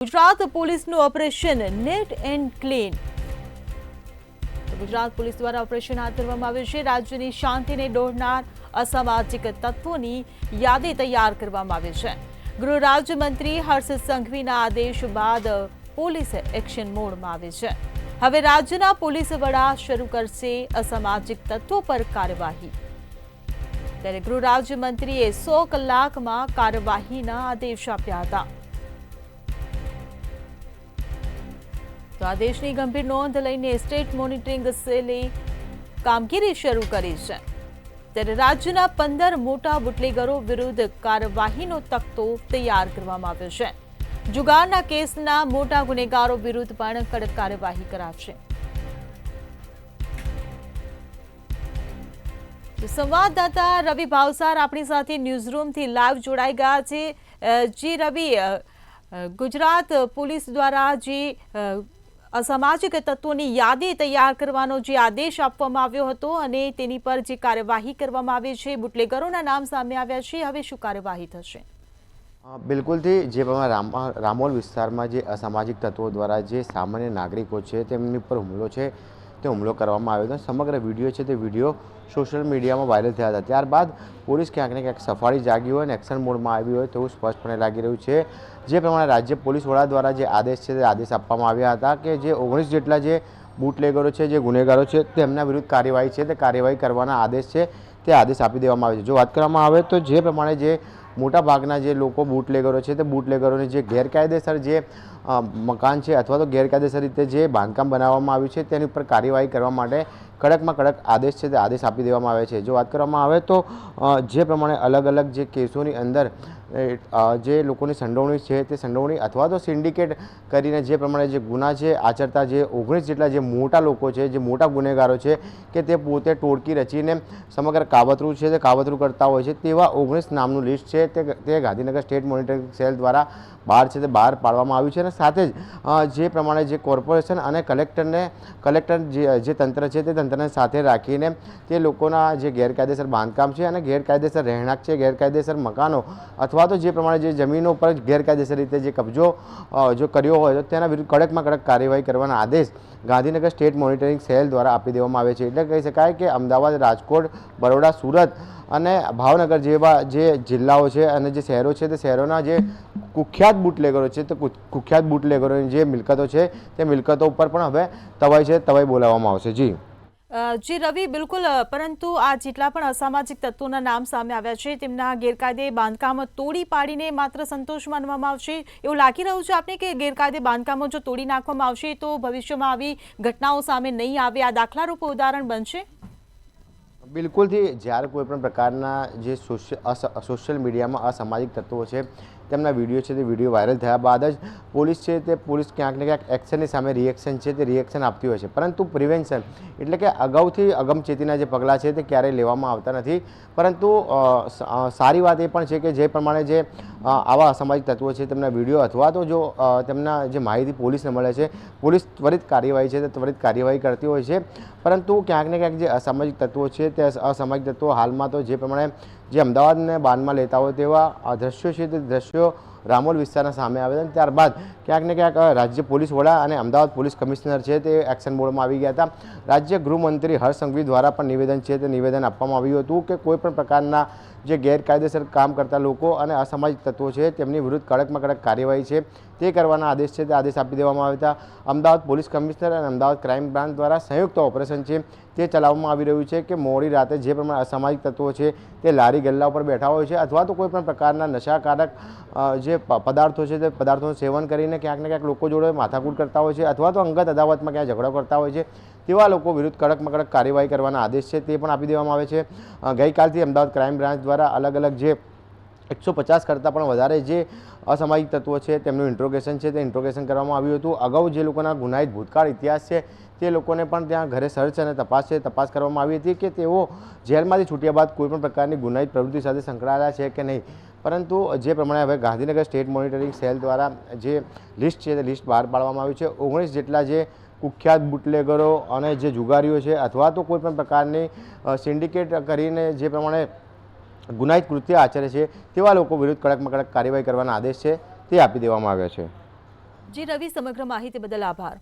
ગુજરાત પોલીસનું operation net and clean. Gujarat police દ્વારા operation હાથ ધરવામાં આવ્યું છે. રાજ્યની શાંતિને દોરનાર અસામાજિક તત્વોની યાદી તૈયાર કરવામાં આવી છે. ગૃહ રાજ્યમંત્રી હર્ષ સંઘવીના આદેશ બાદ પોલીસ એક્શન મોડમાં આવી છે. હવે રાજ્યના પોલીસ વડા શરૂ કરશે અસામાજિક તત્વો પર કાર્યવાહી. ત્યારે ગૃહ રાજ્યમંત્રીએ 100 કલાકમાં કાર્યવાહીના આદેશ આપ્યા હતા. તો આદેશની ગંભીર નોંધ લઈને સ્ટેટ મોનિટરિંગ સેલે કામગીરી શરૂ કરી છે. ત્યારે રાજ્યના 15 મોટા બુટલેગરો વિરુદ્ધ કાર્યવાહીનો તખ્તો તૈયાર કરવામાં આવ્યો છે. જુગારના કેસના મોટા ગુનેગારો વિરુદ્ધ પણ કડક કાર્યવાહી કરાશે. સંવાદદાતા રવિ ભાવસાર આપણી સાથે ન્યૂઝરૂમથી લાઈવ જોડાઈ ગયા છે. જી રવિ, ગુજરાત પોલીસ દ્વારા જે અસામાજિક તત્વોની યાદી તૈયાર કરવાનો જે આદેશ આપવામાં આવ્યો હતો અને તેની પર જે કાર્યવાહી કરવામાં આવી છે, બુટલેગરોના નામ સામે આવ્યા છે, હવે શું કાર્યવાહી થશે? બિલકુલથી જે પ્રમાણે રામોલ વિસ્તારમાં જે અસામાજિક તત્વો દ્વારા જે સામાન્ય નાગરિકો છે તેમની પર હુમલો છે તે હુમલો કરવામાં આવ્યો હતો. સમગ્ર વિડીયો છે તે વિડીયો સોશિયલ મીડિયામાં વાયરલ થયા હતા. ત્યારબાદ પોલીસ ક્યાંક ને ક્યાંક સફાળી જાગી હોય અને એક્શન મોડમાં આવી હોય તેવું સ્પષ્ટપણે લાગી રહ્યું છે. જે પ્રમાણે રાજ્ય પોલીસ વડા દ્વારા જે આદેશ છે તે આદેશ આપવામાં આવ્યા હતા કે જે 19 જેટલા જે બુટલેગરો છે, જે ગુનેગારો છે તેમના વિરુદ્ધ કાર્યવાહી છે તે કાર્યવાહી કરવાના આદેશ છે તે આદેશ આપી દેવામાં આવે છે. જો વાત કરવામાં આવે તો જે પ્રમાણે જે મોટા ભાગના જે લોકો બુટલેગરો છે તે બુટલેગરોની જે ગેરકાયદેસર જે મકાન છે અથવા તો ગેરકાયદેસર રીતે જે બાંધકામ બનાવવામાં આવ્યું છે તેની ઉપર કાર્યવાહી કરવા માટે કડકમાં કડક આદેશ છે તે આદેશ આપી દેવામાં આવે છે. જો વાત કરવામાં આવે તો જે પ્રમાણે અલગ અલગ જે કેસોની અંદર જે લોકોની સંડોવણી છે તે સંડોવણી અથવા તો સિન્ડિકેટ કરીને જે પ્રમાણે જે ગુના છે આચરતા જે 19 જેટલા જે મોટા લોકો છે, જે મોટા ગુનેગારો છે કે તે પોતે ટોળકી રચીને સમગ્ર કાવતરું છે તે કાવતરું કરતા હોય છે તેવા 19 નામનું લિસ્ટ છે તે ગાંધીનગર સ્ટેટ મોનિટરિંગ સેલ દ્વારા બહાર છે તે બહાર પાડવામાં આવ્યું છે. અને સાથે જ જે પ્રમાણે જે કોર્પોરેશન અને કલેક્ટર જે તંત્ર છે તે તંત્રને સાથે રાખીને તે લોકોના જે ગેરકાયદેસર બાંધકામ છે અને ગેરકાયદેસર રહેણાંક છે, ગેરકાયદેસર મકાનો અથવા તો જે પ્રમાણે જે જમીનો પર ગેરકાયદેસર રીતે જે કબજો જો કર્યો હોય તો તેના વિરુદ્ધ કડકમાં કડક કાર્યવાહી કરવાના આદેશ ગાંધીનગર સ્ટેટ મોનિટરિંગ સેલ દ્વારા આપી દેવામાં આવે છે. એટલે કહી શકાય કે અમદાવાદ, રાજકોટ, બરોડા, સુરત અને ભાવનગર જેવા જે જિલ્લાઓ છે અને જે શહેરો છે તે શહેરોના જે કુખ્યાત બુટલેગરો છે તે કુખ્યાત બુટલેગરોની જે મિલકતો છે તે મિલકતો ઉપર પણ હવે તવાઈ બોલાવવામાં આવશે. જી રવિ, બિલકુલ. પરંતુ આ જેટલા પણ અસામાજિક તત્વોના નામ સામે આવ્યા છે તેમના ગેરકાયદે બાંધકામો તોડી પાડીને માત્ર સંતોષ માનવામાં આવશે એવું લાગી રહ્યું છે આપને કે ગેરકાયદે બાંધકામો જો તોડી નાખવામાં આવશે તો ભવિષ્યમાં આવી ઘટનાઓ સામે નહીં આવે, આ દાખલારૂપ ઉદાહરણ બનશે? બિલકુલથી જ્યારે કોઈ પણ પ્રકારના જે સોશિયલ મીડિયામાં અસામાજિક તત્વો છે તેમના વિડીયો છે તે વિડીયો વાયરલ થયા બાદ જ પોલીસ છે તે પોલીસ ક્યાંક ને ક્યાંક એક્શનની સામે રિએક્શન છે તે રિએક્શન આપતી હોય છે. પરંતુ પ્રિવેન્શન એટલે કે અગાઉથી અગમચેતીના જે પગલાં છે તે ક્યારેય લેવામાં આવતા નથી. પરંતુ સારી વાત એ પણ છે કે જે પ્રમાણે જે આવા અસામાજિક તત્વો છે તેમના વિડીયો અથવા તો જો તેમના જે માહિતી પોલીસને મળે છે, પોલીસ ત્વરિત કાર્યવાહી છે તે ત્વરિત કાર્યવાહી કરતી હોય છે. પરંતુ ક્યાંક ને ક્યાંક જે અસામાજિક તત્વો છે તે અસામાજિક તત્વો હાલમાં તો જે પ્રમાણે જે અમદાવાદને બાનમાં લેતા હોય તેવા દ્રશ્યો છે તે દ્રશ્યો રામોલ વિસ્તારના સામે આવ્યા હતા. ત્યારબાદ ક્યાંક ને ક્યાંક રાજ્ય પોલીસ વડા અને અમદાવાદ પોલીસ કમિશનર છે તે એક્શન મોડમાં આવી ગયા હતા. રાજ્ય ગૃહમંત્રી હર્ષ સંઘવી દ્વારા પણ નિવેદન છે તે નિવેદન આપવામાં આવ્યું હતું કે કોઈ પણ પ્રકારના જે ગેરકાયદેસર કામ કરતા લોકો અને અસામાજિક તત્વો છે તેમની વિરુદ્ધ કડકમાં કડક કાર્યવાહી છે તે કરવાના આદેશ છે તે આદેશ આપી દેવામાં આવ્યા હતા. અમદાવાદ પોલીસ કમિશનર અને અમદાવાદ ક્રાઇમ બ્રાન્ચ દ્વારા સંયુક્ત ઓપરેશન છે તે ચલાવવામાં આવી રહ્યું છે કે મોડી રાતે જે પ્રમાણે અસામાજિક તત્વો છે તે લારી ગલ્લા ઉપર બેઠા હોય છે અથવા તો કોઈ પણ પ્રકારના નશાકારક જે પદાર્થો છે તે પદાર્થોનું સેવન કરીને ક્યાંક ને ક્યાંક લોકો જોડે માથાકૂટ કરતા હોય છે અથવા તો અંગત અદાવતમાં ક્યાંક ઝઘડો કરતા હોય છે તેવા લોકો વિરુદ્ધ કડકમાં કડક કાર્યવાહી કરવાના આદેશ છે તે પણ આપી દેવામાં આવે છે. ગઈકાલથી અમદાવાદ ક્રાઇમ બ્રાન્ચ દ્વારા અલગ અલગ જે 150 કરતાં પણ વધારે જે અસામાજિક તત્વો છે તેમનું ઇન્ટ્રોગેશન છે તે ઇન્ટ્રોગેશન કરવામાં આવ્યું હતું. અગાઉ જે લોકોના ગુનાહિત ભૂતકાળ ઇતિહાસ છે તે લોકોને પણ ત્યાં ઘરે સર્ચ અને તપાસ કરવામાં આવી હતી કે તેઓ જેલમાંથી છૂટ્યા બાદ કોઈપણ પ્રકારની ગુનાહિત પ્રવૃત્તિ સાથે સંકળાયેલા છે કે નહીં. પરંતુ જે પ્રમાણે હવે ગાંધીનગર સ્ટેટ મોનિટરિંગ સેલ દ્વારા જે લિસ્ટ છે તે લિસ્ટ બહાર પાડવામાં આવ્યું છે. 19 જેટલા જે કુખ્યાત બુટલેગરો અને જે જુગારીઓ છે અથવા તો કોઈપણ પ્રકારની સિન્ડિકેટ કરીને જે પ્રમાણે ગુનાહિત કૃત્ય આચરે છે તેવા લોકો વિરુદ્ધ કડકમાં કડક કાર્યવાહી કરવાના આદેશ છે તે આપી દેવામાં આવ્યા છે. જી રવિ, સમગ્ર માહિતી બદલ આભાર.